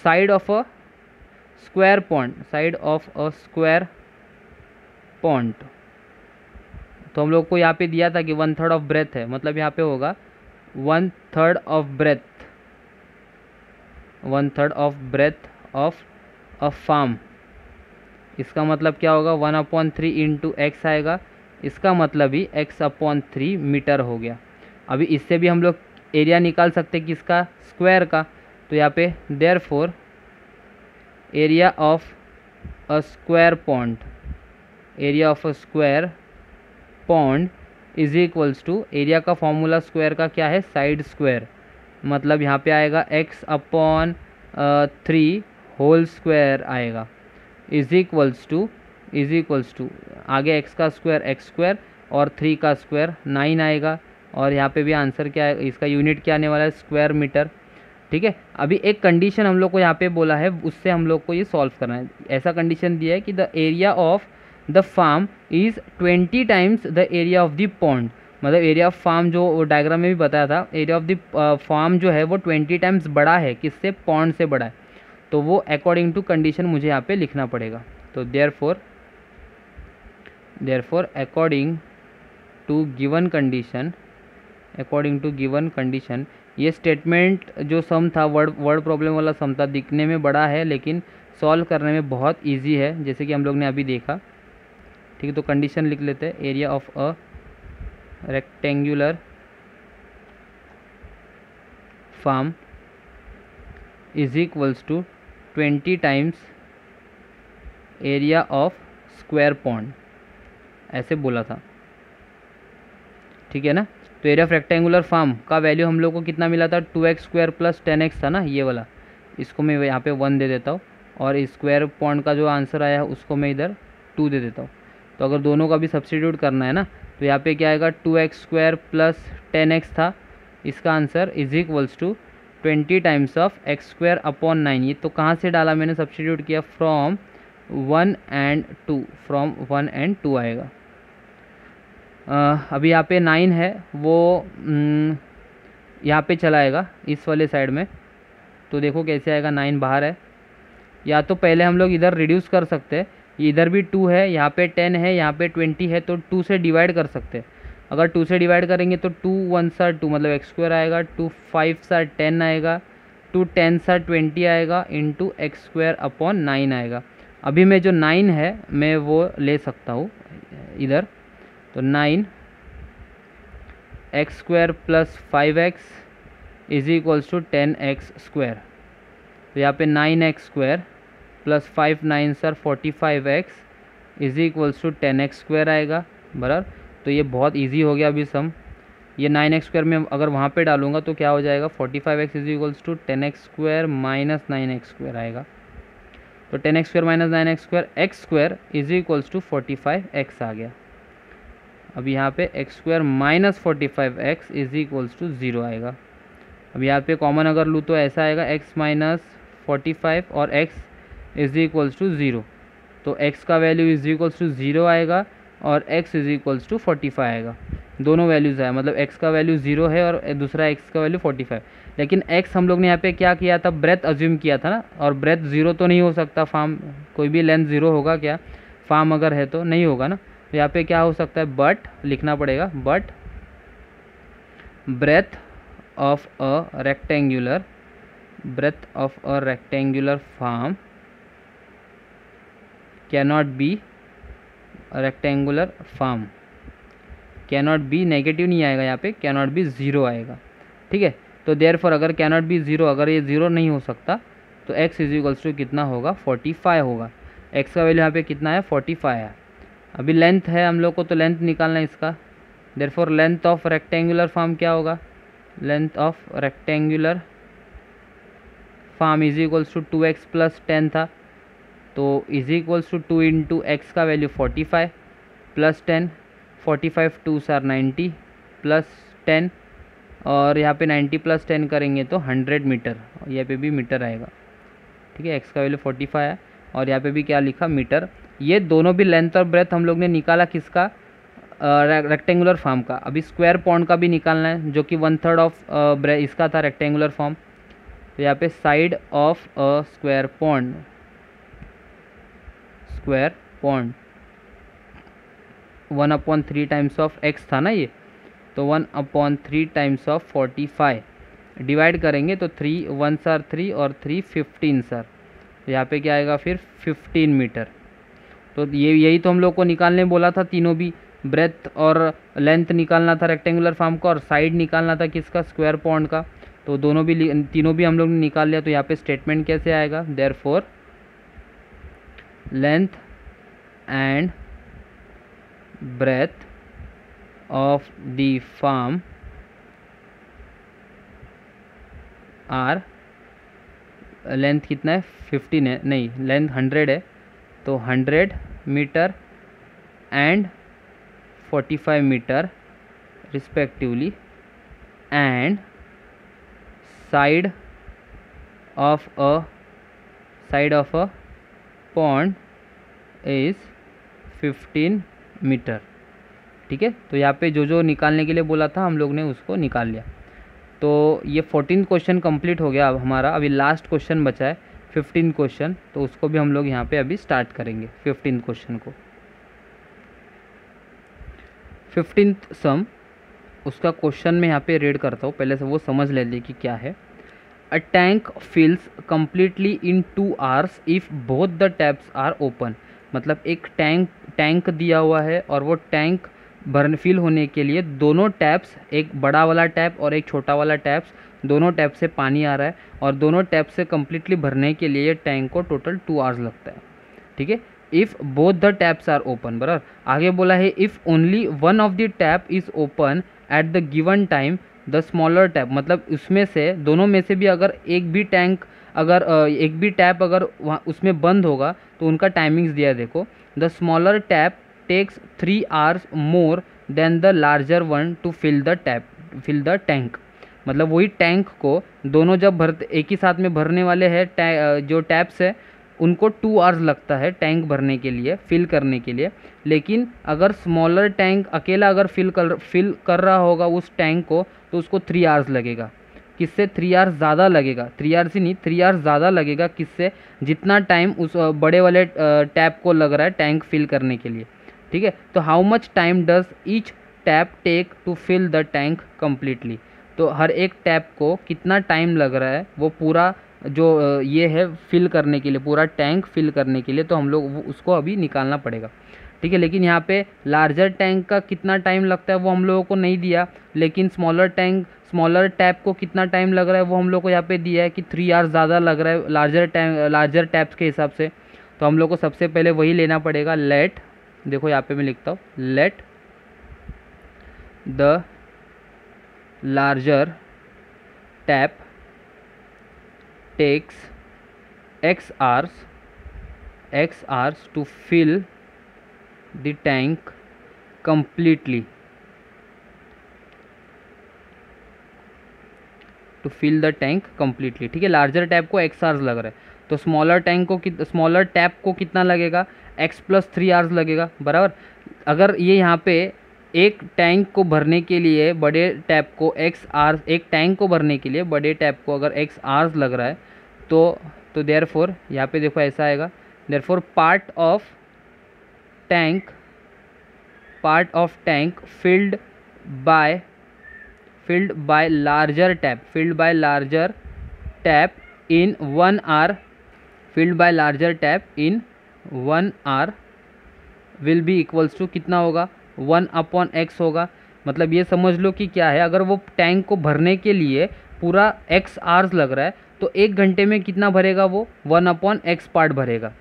side of a square pond, तो हम लोग को यहाँ पे दिया था कि 1/3 ऑफ ब्रेथ है, मतलब यहाँ पे होगा 1/3 of breadth of a farm. इसका मतलब क्या होगा, 1/3 इंटू एक्स आएगा, इसका मतलब ही x/3 मीटर हो गया। अभी इससे भी हम लोग एरिया निकाल सकते हैं किसका, स्क्वायर का। तो यहाँ पे therefore area of a square pond is equals to, area का फॉर्मूला स्क्वायर का क्या है, साइड स्क्वायर, मतलब यहाँ पे आएगा x/3 होल स्क्वायर आएगा, इज इक्वल्स टू आगे x का स्क्वायर x स्क्वायर और 3 का स्क्वायर 9 आएगा। और यहाँ पे भी आंसर क्या है, इसका यूनिट क्या आने वाला है, स्क्वायर मीटर। ठीक है। अभी एक कंडीशन हम लोग को यहाँ पे बोला है, उससे हम लोग को ये सॉल्व करना है। ऐसा कंडीशन दिया है कि the area of the farm is 20 times the area of the pond, मतलब एरिया ऑफ फार्म जो डायग्राम में भी बताया था, एरिया ऑफ द फार्म जो है वो 20 टाइम्स बड़ा है किससे, पॉन्ड से बड़ा है। तो वो अकॉर्डिंग टू कंडीशन मुझे यहाँ पे लिखना पड़ेगा। तो therefore according to given condition, ये स्टेटमेंट जो सम था, वर्ड प्रॉब्लम वाला सम था, दिखने में बड़ा है लेकिन सॉल्व करने में बहुत इजी है, जैसे कि हम लोग ने अभी देखा। ठीक है। तो कंडीशन लिख लेते हैं, area of a rectangular farm is equals to 20 times area of square pond, ऐसे बोला था। ठीक है ना। तो एरिया ऑफ रेक्टेंगुलर फार्म का वैल्यू हम लोग को कितना मिला था, 2x स्क्वायर प्लस 10x था ना, ये वाला, इसको मैं यहाँ पे 1 दे देता हूँ और स्क्वायर पॉन्ड का जो आंसर आया है उसको मैं इधर 2 दे देता हूँ। तो अगर दोनों का भी सब्स्टिट्यूट करना है ना तो यहाँ पे क्या आएगा, 2x स्क्वायर प्लस 10x था, इसका answer is equals to 20 times of x square upon 9। ये तो कहाँ से डाला मैंने, सब्स्टिट्यूट किया फ्रॉम 1 and 2, फ्रॉम 1 and 2 आएगा। अभी यहाँ पे 9 है वो यहाँ पे चला आएगा इस वाले साइड में, तो देखो कैसे आएगा, 9 बाहर है। या तो पहले हम लोग इधर रिड्यूस कर सकते हैं, इधर भी 2 है, यहाँ पे 10 है, यहाँ पे 20 है, तो 2 से डिवाइड कर सकते हैं। अगर 2 से डिवाइड करेंगे तो 2 1 सा 2 मतलब एक्स स्क्वायर आएगा, 2 5 सा 10 आएगा, 2 10 सा 20 आएगा, इंटू एक्स स्क्वायर अपॉन 9 आएगा। अभी मैं जो 9 है मैं वो ले सकता हूँ इधर, तो 9 x square plus 5x is equals to 10x square. तो यहाँ पे 9x स्क्वायर प्लस 5 9 सर 45x is equals to 10x square आएगा, बराबर। तो ये बहुत इजी हो गया अभी सम। ये 9x स्क्वायर में अगर वहाँ पे डालूंगा तो क्या हो जाएगा, 45x is equals to 10x square minus 9x square आएगा। तो 10x square minus 9x square, x square is equals to 45x आ गया। अब यहाँ पे x square minus 45x is equals to 0 आएगा। अब यहाँ पे कॉमन अगर लूँ तो ऐसा आएगा, x माइनस 45 और x इज इक्वल्स टू 0, तो x का वैल्यू इज इक्वल्स टू 0 आएगा और x इज इक्वल्स टू 45 आएगा। दोनों वैल्यूज़ आए, मतलब x का वैल्यू 0 है और दूसरा x का वैल्यू 45। लेकिन x हम लोग ने यहाँ पे क्या किया था, ब्रेथ अज्यूम किया था ना, और ब्रेथ 0 तो नहीं हो सकता, फार्म कोई भी लेंथ 0 होगा क्या, फार्म अगर है तो नहीं होगा ना। तो यहाँ पे क्या हो सकता है, बट लिखना पड़ेगा, but breadth of a rectangular form cannot be a rectangular form, cannot be negative नहीं आएगा यहाँ पे, cannot be 0 आएगा, ठीक है। तो therefore अगर cannot be 0, अगर ये 0 नहीं हो सकता तो x इज इक्वल्स टू कितना होगा, 45 होगा। x का वैल्यू यहाँ पे कितना है, 45 है। अभी लेंथ है हम लोग को, तो लेंथ निकालना है इसका। therefore length of rectangular form क्या होगा, length of rectangular form is equals to 2x plus 10 था, तो is equals to 2 into x का वैल्यू 45 प्लस 10, 45 2 सर 90 प्लस 10, और यहाँ पे 90 प्लस 10 करेंगे तो 100 मीटर, यहाँ पे भी मीटर आएगा, ठीक है। एक्स का वैल्यू 45 है और यहाँ पे भी क्या लिखा, मीटर। ये दोनों भी लेंथ और ब्रेथ हम लोग ने निकाला किसका, रेक्टेंगुलर फॉर्म का। अभी स्क्वायर पॉन्ड का भी निकालना है, जो कि 1/3 ऑफ इसका था रेक्टेंगुलर फॉर्म। तो यहाँ पे side of a square pond 1/3 times of x था ना ये, तो 1/3 टाइम्स ऑफ 45 डिवाइड करेंगे तो 3 1 सर 3 और 3 15 सर, तो यहाँ पे क्या आएगा फिर 15 मीटर। तो ये यही तो हम लोग को निकालने बोला था, तीनों भी, ब्रेथ और लेंथ निकालना था रेक्टेंगुलर फॉर्म का, और साइड निकालना था किसका, स्क्वायर पॉन्ड का। तो दोनों भी, तीनों भी हम लोग ने निकाल लिया। तो यहाँ पे स्टेटमेंट कैसे आएगा, therefore length and breadth of the form are, length कितना है 15 है, नहीं लेंथ 100 है, तो 100 metre and 45 metre respectively, and side of a pond is 15 metre, ठीक है। तो यहाँ पे जो जो निकालने के लिए बोला था हम लोग ने उसको निकाल लिया। तो ये 14 क्वेश्चन कंप्लीट हो गया अब हमारा। अभी लास्ट क्वेश्चन बचा है 15 क्वेश्चन, तो उसको भी हम लोग यहाँ पे अभी स्टार्ट करेंगे 15 क्वेश्चन को। 15th सम, उसका क्वेश्चन मैं यहाँ पे रीड करता हूँ, पहले से वो समझ लेते कि क्या है। A tank fills completely in 2 hours if both the taps are open. मतलब एक टैंक दिया हुआ है और वो टैंक फिल होने के लिए दोनों टैप्स, एक बड़ा वाला टैप और एक छोटा वाला टैप्स, दोनों टैप से पानी आ रहा है, और दोनों टैप से कम्प्लीटली भरने के लिए टैंक को टोटल 2 hours लगता है, ठीक है। If both the taps are open, बराबर। आगे बोला है if only one of the tap is open at the given time the smaller tap, मतलब उसमें से, दोनों में से भी अगर एक भी टैप अगर वहाँ उसमें बंद होगा तो उनका टाइमिंग्स दिया है, देखो। The smaller tap takes 3 hours more then the larger one to fill the tank. मतलब वही टैंक को दोनों जब भरते एक ही साथ में भरने वाले हैं, जो टैप्स है उनको 2 आवर्स लगता है टैंक भरने के लिए, फिल करने के लिए। लेकिन अगर स्मॉलर टैंक अकेला अगर फिल कर रहा होगा उस टैंक को, तो उसको 3 आवर्स लगेगा। किससे 3 आवर्स ज़्यादा लगेगा, 3 आवर्स ही नहीं 3 आवर्स ज़्यादा लगेगा, किससे, जितना टाइम उस बड़े वाले टैप को लग रहा है टैंक फिल करने के लिए। ठीक है, तो how much time does each tap take to fill the tank completely. तो हर एक टैप को कितना टाइम लग रहा है वो पूरा जो ये है फिल करने के लिए, पूरा टैंक फिल करने के लिए, तो हम लोग उसको अभी निकालना पड़ेगा। ठीक है, लेकिन यहाँ पे लार्जर टैंक का कितना टाइम लगता है वो हम लोगों को नहीं दिया, लेकिन स्मॉलर टैप को कितना टाइम लग रहा है वो हम लोग को यहाँ पे दिया है कि 3 आवर्स ज़्यादा लग रहा है लार्जर टैप्स के हिसाब से। तो हम लोग को सबसे पहले वही लेना पड़ेगा। लेट, देखो यहाँ पे मैं लिखता हूँ, let the larger tap takes x hours to fill the tank completely, ठीक है, लार्जर टैप को x आवर्स लग रहा है, तो स्मॉलर टैप को कितना लगेगा, x + 3 आवर्स लगेगा, बराबर। अगर ये यहाँ पे एक टैंक को भरने के लिए बड़े टैप को x आवर्स, एक टैंक को भरने के लिए बड़े टैप को अगर x आवर्स लग रहा है, तो देयरफॉर यहाँ पे देखो ऐसा आएगा, therefore part of tank filled by larger tap in 1 hour, will be equals to कितना होगा, 1/x होगा। मतलब ये समझ लो कि क्या है, अगर वो टैंक को भरने के लिए पूरा x आवर्स लग रहा है, तो 1 घंटे में कितना भरेगा वो, 1/x पार्ट भरेगा,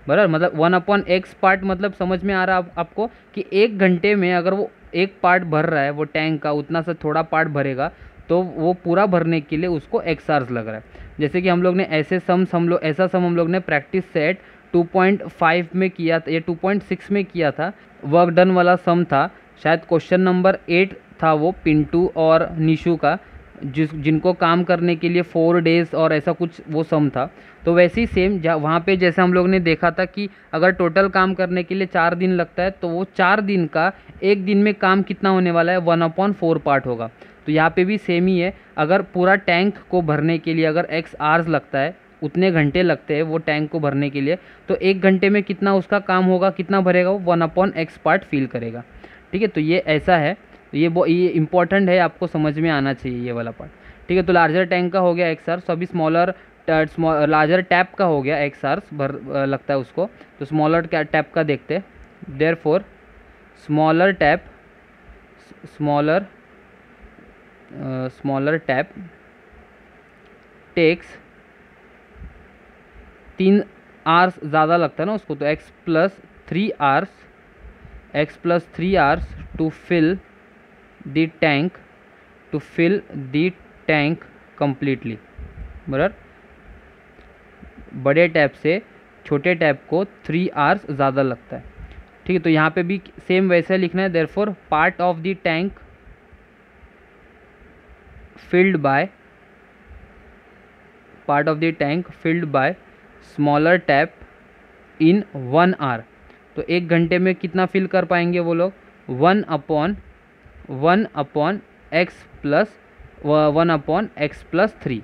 बराबर। मतलब 1/x पार्ट, मतलब समझ में आ रहा है आपको कि 1 घंटे में अगर वो एक पार्ट भर रहा है वो टैंक का, उतना सा थोड़ा पार्ट भरेगा, तो वो पूरा भरने के लिए उसको x आवर्स लग रहा है। जैसे कि हम लोग ने ऐसा सम हम लोग ने प्रैक्टिस सेट 2.5 में किया था, ये 2.6 में किया था, वर्क डन वाला सम था, शायद क्वेश्चन नंबर 8 था वो, पिंटू और निशु का, जिनको काम करने के लिए 4 डेज़ और ऐसा कुछ वो सम था। तो वैसे ही सेम वहाँ पे जैसे हम लोग ने देखा था कि अगर टोटल काम करने के लिए 4 दिन लगता है, तो वो 4 दिन का 1 दिन में काम कितना होने वाला है, 1/4 पार्ट होगा। तो यहाँ पे भी सेम ही है, अगर पूरा टैंक को भरने के लिए अगर x आवर्स लगता है, उतने घंटे लगते हैं वो टैंक को भरने के लिए, तो 1 घंटे में कितना उसका काम होगा, कितना भरेगा वो, 1/x पार्ट फिल करेगा। ठीक है, तो ये ऐसा है, ये इंपॉर्टेंट है, आपको समझ में आना चाहिए ये वाला पार्ट। ठीक है, तो लार्जर टैंक का हो गया x आवर्स, तो अभी लार्जर टैप का हो गया x आवर्स लगता है उसको, तो स्मॉलर टैप का देखते हैं। Therefore smaller tap takes 3 hours ज़्यादा लगता है ना उसको, तो x + 3 hours to fill the tank completely, बराबर। बड़े टैप से छोटे टैप को 3 आवर्स ज़्यादा लगता है। ठीक है, तो यहाँ पे भी सेम वैसे लिखना है, therefore part of the tank filled by smaller tap in 1 hour. तो 1 घंटे में कितना फिल कर पाएंगे वो लोग, 1/x + 3।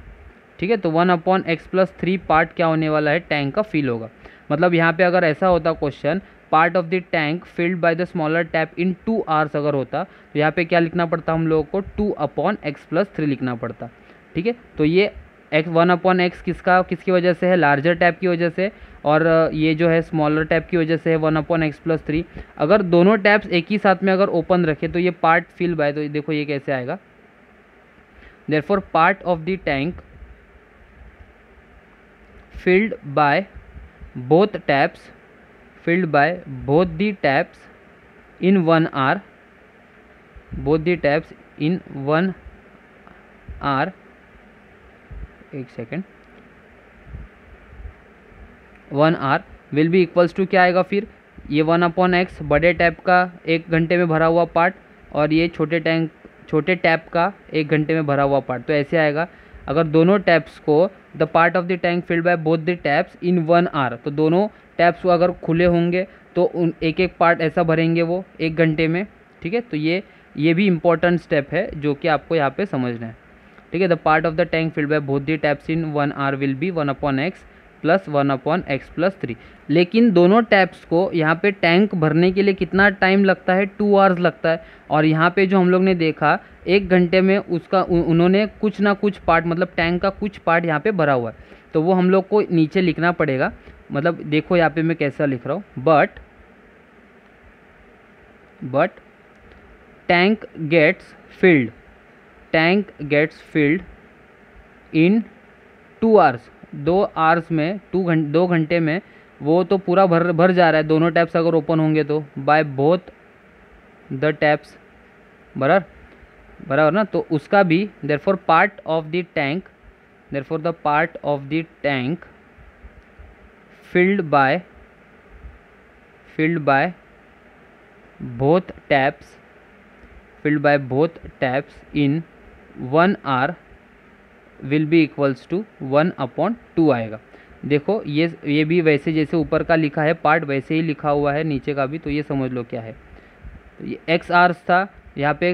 ठीक है, तो 1/x + 3 पार्ट क्या होने वाला है, टैंक का फिल होगा। मतलब यहाँ पे अगर ऐसा होता question, part of the tank filled by the smaller tap in 2 hours अगर होता, तो यहाँ पे क्या लिखना पड़ता हम लोगों को, 2/x + 3 लिखना पड़ता। ठीक है, तो ये 1/x किसकी वजह से है, लार्जर टैप की वजह से, और ये जो है स्मॉलर टैप की वजह से है 1/x + 3। अगर दोनों टैप्स एक ही साथ में अगर ओपन रखे तो ये पार्ट फिल बाय, तो देखो ये कैसे आएगा, therefore part of the tank filled by both the taps in 1 hour, एक second, 1 hour will be equals to क्या आएगा फिर, ये 1/x बड़े टैप का 1 घंटे में भरा हुआ पार्ट, और ये छोटे छोटे टैप का 1 घंटे में भरा हुआ पार्ट, तो ऐसे आएगा अगर दोनों टैप्स को the part of the tank filled by both the taps in 1 hour, तो दोनों टैप्स अगर खुले होंगे तो उन एक एक पार्ट ऐसा भरेंगे वो 1 घंटे में। ठीक है, तो ये भी इंपॉर्टेंट स्टेप है जो कि आपको यहाँ पे समझना है। ठीक है, the part of the tank filled by both the taps in 1 hour will be 1/x plus 1/x plus 3। लेकिन दोनों टैप्स को यहाँ पे टैंक भरने के लिए कितना टाइम लगता है, 2 आवर्स लगता है। और यहाँ पे जो हम लोग ने देखा 1 घंटे में उसका उन्होंने कुछ ना कुछ पार्ट, मतलब टैंक का कुछ पार्ट यहाँ पे भरा हुआ है, तो वो हम लोग को नीचे लिखना पड़ेगा। मतलब देखो यहाँ पे मैं कैसा लिख रहा हूँ, but tank gets filled in 2 hours, 2 hours में 2 घंटे में वो तो पूरा भर जा रहा है, दोनों टैप्स अगर ओपन होंगे तो बाय बोथ द टैप्स, बराबर ना। तो उसका भी therefore part of the tank filled by both taps in 1 hour will be equals to 1/2 आएगा। देखो ये भी वैसे जैसे ऊपर का लिखा है पार्ट वैसे ही लिखा हुआ है नीचे का भी, तो ये समझ लो क्या है। तो ये x आवर्स था, यहाँ पे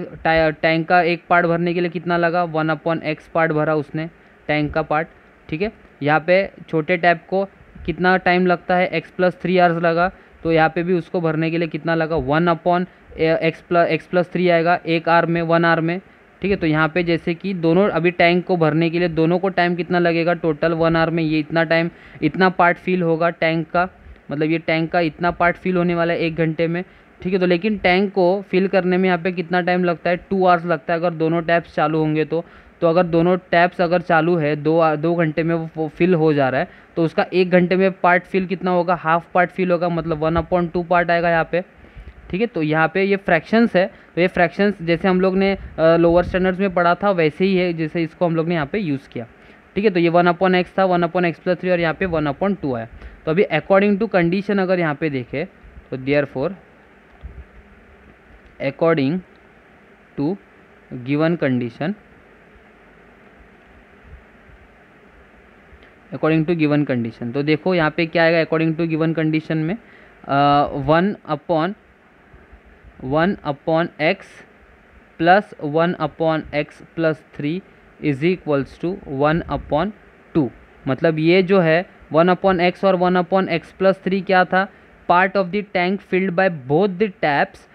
टैंक का एक पार्ट भरने के लिए कितना लगा, 1/x पार्ट भरा उसने टैंक का पार्ट। ठीक है, यहाँ पे छोटे टैप को कितना टाइम लगता है, x प्लस 3 आवर्स लगा, तो यहाँ पे भी उसको भरने के लिए कितना लगा, 1/x प्लस 3 आएगा 1 आवर में, 1 आवर में। ठीक है, तो यहाँ पे जैसे कि दोनों अभी टैंक को भरने के लिए दोनों को टाइम कितना लगेगा, टोटल 1 आवर में ये इतना टाइम, इतना पार्ट फिल होगा टैंक का, मतलब ये टैंक का इतना पार्ट फिल होने वाला है 1 घंटे में। ठीक है, तो लेकिन टैंक को फिल करने में यहाँ पे कितना टाइम लगता है, 2 आवर्स लगता है अगर दोनों टैप्स चालू होंगे तो अगर दोनों टैप्स अगर चालू है 2 घंटे में वो फिल हो जा रहा है, तो उसका 1 घंटे में पार्ट फिल कितना होगा, हाफ पार्ट फिल होगा, मतलब 1/2 पार्ट आएगा यहाँ पे। ठीक है, तो यहाँ पे ये फ्रैक्शंस है, तो ये फ्रैक्शंस जैसे हम लोग ने लोअर स्टैंडर्ड्स में पढ़ा था वैसे ही है जैसे इसको हम लोग ने यहाँ पे यूज़ किया। ठीक है, तो ये 1/x था, 1/x प्लस 3 और यहाँ पे 1/2 आया। तो अभी अकॉर्डिंग टू कंडीशन अगर यहाँ पे देखें तो therefore according to given condition, तो देखो यहाँ पे क्या आएगा अकॉर्डिंग टू गिवन कंडीशन में 1/x plus 1/x plus 3 is equals to 1/2। मतलब ये जो है 1/x और 1/x प्लस 3 क्या था, part of the tank filled by both the taps,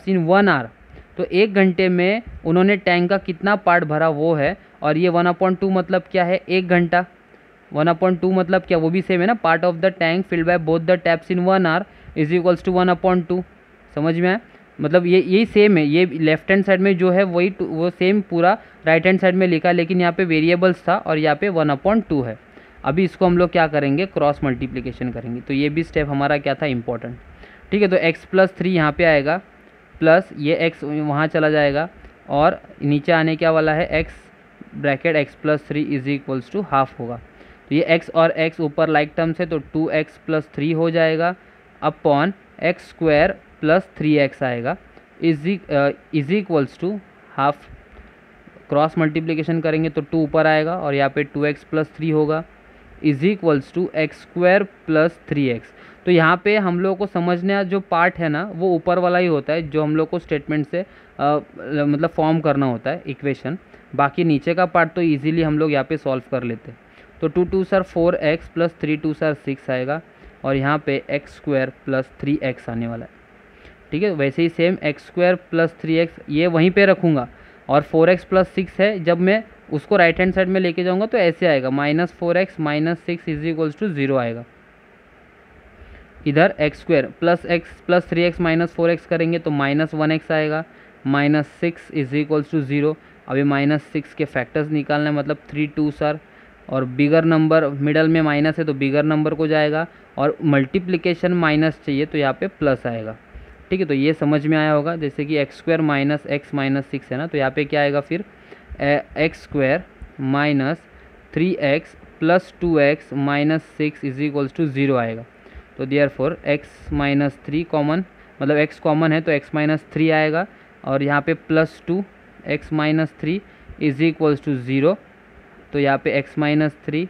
in 1 hour. तो 1 घंटे में उन्होंने टैंक का कितना पार्ट भरा वो है, और ये 1/2 मतलब क्या है, 1 घंटा। 1/2 मतलब क्या, वो भी सेम है ना, part of the tank filled by both the taps in 1 hour is equals to 1/2। समझ में आया, मतलब यही सेम है, ये लेफ्ट हैंड साइड में जो है वही वो सेम पूरा राइट हैंड साइड में लिखा है, लेकिन यहाँ पे वेरिएबल्स था और यहाँ पे 1/2 है। अभी इसको हम लोग क्या करेंगे, क्रॉस मल्टीप्लिकेशन करेंगे, तो ये भी स्टेप हमारा क्या था, इंपॉर्टेंट। ठीक है, तो x प्लस 3 यहाँ पे आएगा, प्लस ये x वहाँ चला जाएगा, और नीचे आने क्या वाला है, x bracket x plus 3 is equals to half होगा। तो ये x और x ऊपर लाइक टर्म्स है, तो 2x प्लस 3 हो जाएगा upon x square plus 3x आएगा is equals to half. Cross multiplication करेंगे तो 2 ऊपर आएगा और यहाँ पे 2x प्लस 3 होगा is equals to x square plus 3x। तो यहाँ पे हम लोग को समझना जो पार्ट है ना वो ऊपर वाला ही होता है, जो हम लोग को स्टेटमेंट से मतलब फॉर्म करना होता है इक्वेशन। बाकी नीचे का पार्ट तो इजीली हम लोग यहाँ पे सॉल्व कर लेते हैं। तो 2 2 सर 4x प्लस 3 2 सर 6 आएगा, और यहाँ पे एक्स स्क्वायर प्लस 3x आने वाला है। ठीक है, वैसे ही same x square plus 3x ये वहीं पे रखूँगा, और 4x प्लस 6 है, जब मैं उसको राइट हैंड साइड में लेके जाऊँगा तो ऐसे आएगा -4x minus 6 is equals to 0 आएगा। इधर x square x plus 3x minus 4x करेंगे तो -1x आएगा, -6 इज इक्वल्स टू 0। अभी -6 के फैक्टर्स निकालना है, मतलब 3 2 सर, और बिगर नंबर मिडल में माइनस है तो बिगर नंबर को जाएगा, और मल्टीप्लिकेशन माइनस चाहिए तो यहाँ पे प्लस आएगा। ठीक है, तो ये समझ में आया होगा, जैसे कि x square minus x minus 6 है ना, तो यहाँ पे क्या आएगा फिर x square minus 3x plus 2x minus 6 is equals to 0 आएगा। तो देयरफॉर x माइनस 3 कॉमन, मतलब x कॉमन है तो x माइनस 3 आएगा, और यहाँ पे +2 x minus 3 is equals to 0। तो यहाँ पे x माइनस 3,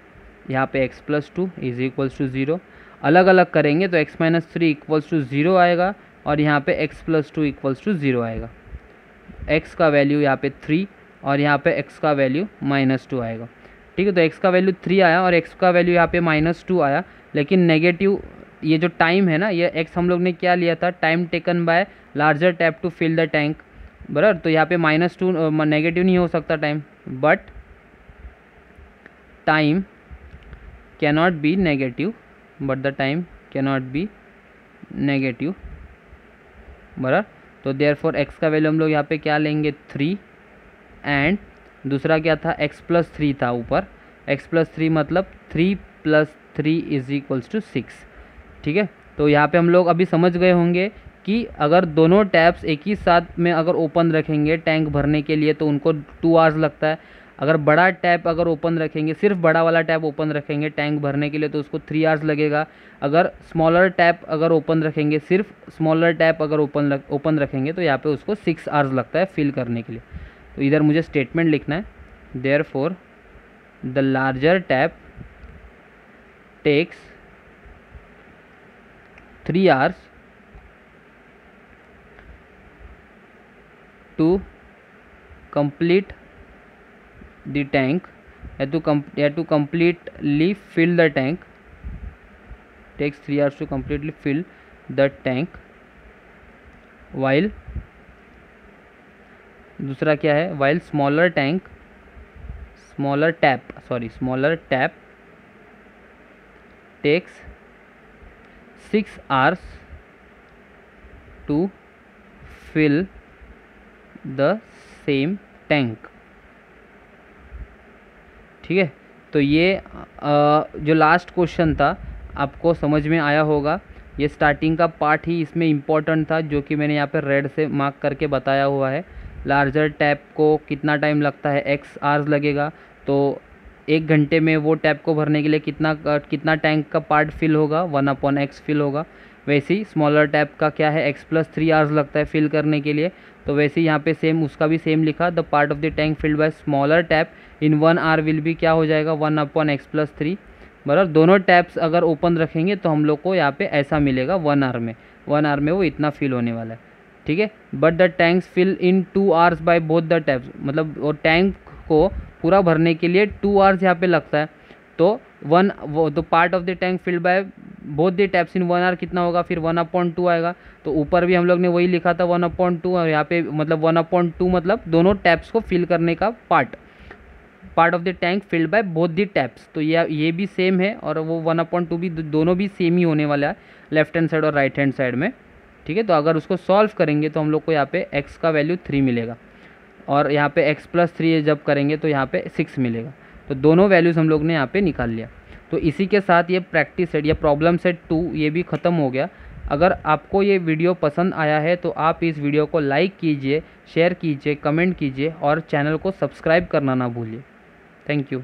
यहाँ पे x plus 2 is equals to 0। अलग अलग करेंगे तो x माइनस 3 इक्वल्स टू 0 आएगा और यहाँ पे x प्लस 2 इक्वल्स टू 0 आएगा। x का वैल्यू यहाँ पे 3 और यहाँ पे x का वैल्यू -2 आएगा। ठीक है, तो x का वैल्यू 3 आया और x का वैल्यू यहाँ पे -2 आया, लेकिन नेगेटिव ये जो टाइम है ना, ये x हम लोग ने क्या लिया था, time taken by larger tap to fill the tank, बराबर। तो यहाँ पे -2 नेगेटिव नहीं हो सकता time, but time cannot be negative, but the time cannot be negative, बराबर। तो देयरफॉर x का वैल्यू हम लोग यहाँ पे क्या लेंगे 3 एंड दूसरा क्या था x प्लस 3 था ऊपर, x प्लस 3 मतलब 3 + 3 इज इक्वल्स टू 6। ठीक है, तो यहाँ पे हम लोग अभी समझ गए होंगे कि अगर दोनों टैप्स एक ही साथ में अगर ओपन रखेंगे टैंक भरने के लिए तो उनको 2 आवर्स लगता है। अगर बड़ा टैप अगर ओपन रखेंगे, सिर्फ बड़ा वाला टैप ओपन रखेंगे टैंक भरने के लिए तो उसको 3 आवर्स लगेगा। अगर स्मॉलर टैप अगर ओपन रखेंगे, सिर्फ स्मॉलर टैप अगर ओपन रखेंगे तो यहाँ पे उसको 6 आवर्स लगता है फिल करने के लिए। तो इधर मुझे स्टेटमेंट लिखना है, therefore the larger tap takes 3 hours to complete the tank, to completely fill the tank, takes 3 hours to completely fill the tank, while दूसरा क्या है, while smaller tap takes 6 hours to fill the same tank. ठीक है, तो ये जो last question था आपको समझ में आया होगा। ये स्टार्टिंग का पार्ट ही इसमें इम्पोर्टेंट था, जो कि मैंने यहाँ पर रेड से मार्क करके बताया हुआ है। लार्जर टैप को कितना टाइम लगता है, x आवर्स लगेगा, तो 1 घंटे में वो टैप को भरने के लिए कितना टैंक का पार्ट फिल होगा, 1/x फिल होगा। वैसे ही स्मॉलर टैप का क्या है, x प्लस 3 आवर्स लगता है फिल करने के लिए। तो वैसे ही यहाँ पे सेम उसका भी सेम लिखा, the part of the tank filled by smaller tap in 1 hour will be क्या हो जाएगा 1/x प्लस 3, बराबर। दोनों टैप्स अगर ओपन रखेंगे तो हम लोग को यहाँ पे ऐसा मिलेगा 1 आवर में वो इतना फिल होने वाला है। ठीक है, but the tanks fill in 2 hours by both the taps, मतलब वो टैंक को पूरा भरने के लिए 2 आवर्स यहाँ पे लगता है। तो तो part of the tank filled by both the taps in 1 hour कितना होगा, फिर 1/2 आएगा। तो ऊपर भी हम लोग ने वही लिखा था 1/2, और यहाँ पे मतलब 1/2 मतलब दोनों टैप्स को फिल करने का part of the tank filled by both the taps. तो ये भी सेम है और वो 1/2 भी, दोनों भी सेम ही होने वाला है लेफ्ट हैंड साइड और राइट हैंड साइड में। ठीक है, तो अगर उसको सॉल्व करेंगे तो हम लोग को यहाँ पे x का वैल्यू 3 मिलेगा और यहाँ पे x प्लस 3 जब करेंगे तो यहाँ पे 6 मिलेगा। तो दोनों वैल्यूज़ हम लोग ने यहाँ पे निकाल लिया। तो इसी के साथ ये प्रैक्टिस सेट या प्रॉब्लम सेट 2 ये भी ख़त्म हो गया। अगर आपको ये वीडियो पसंद आया है तो आप इस वीडियो को लाइक कीजिए, शेयर कीजिए, कमेंट कीजिए और चैनल को सब्सक्राइब करना ना भूलिए। Thank you.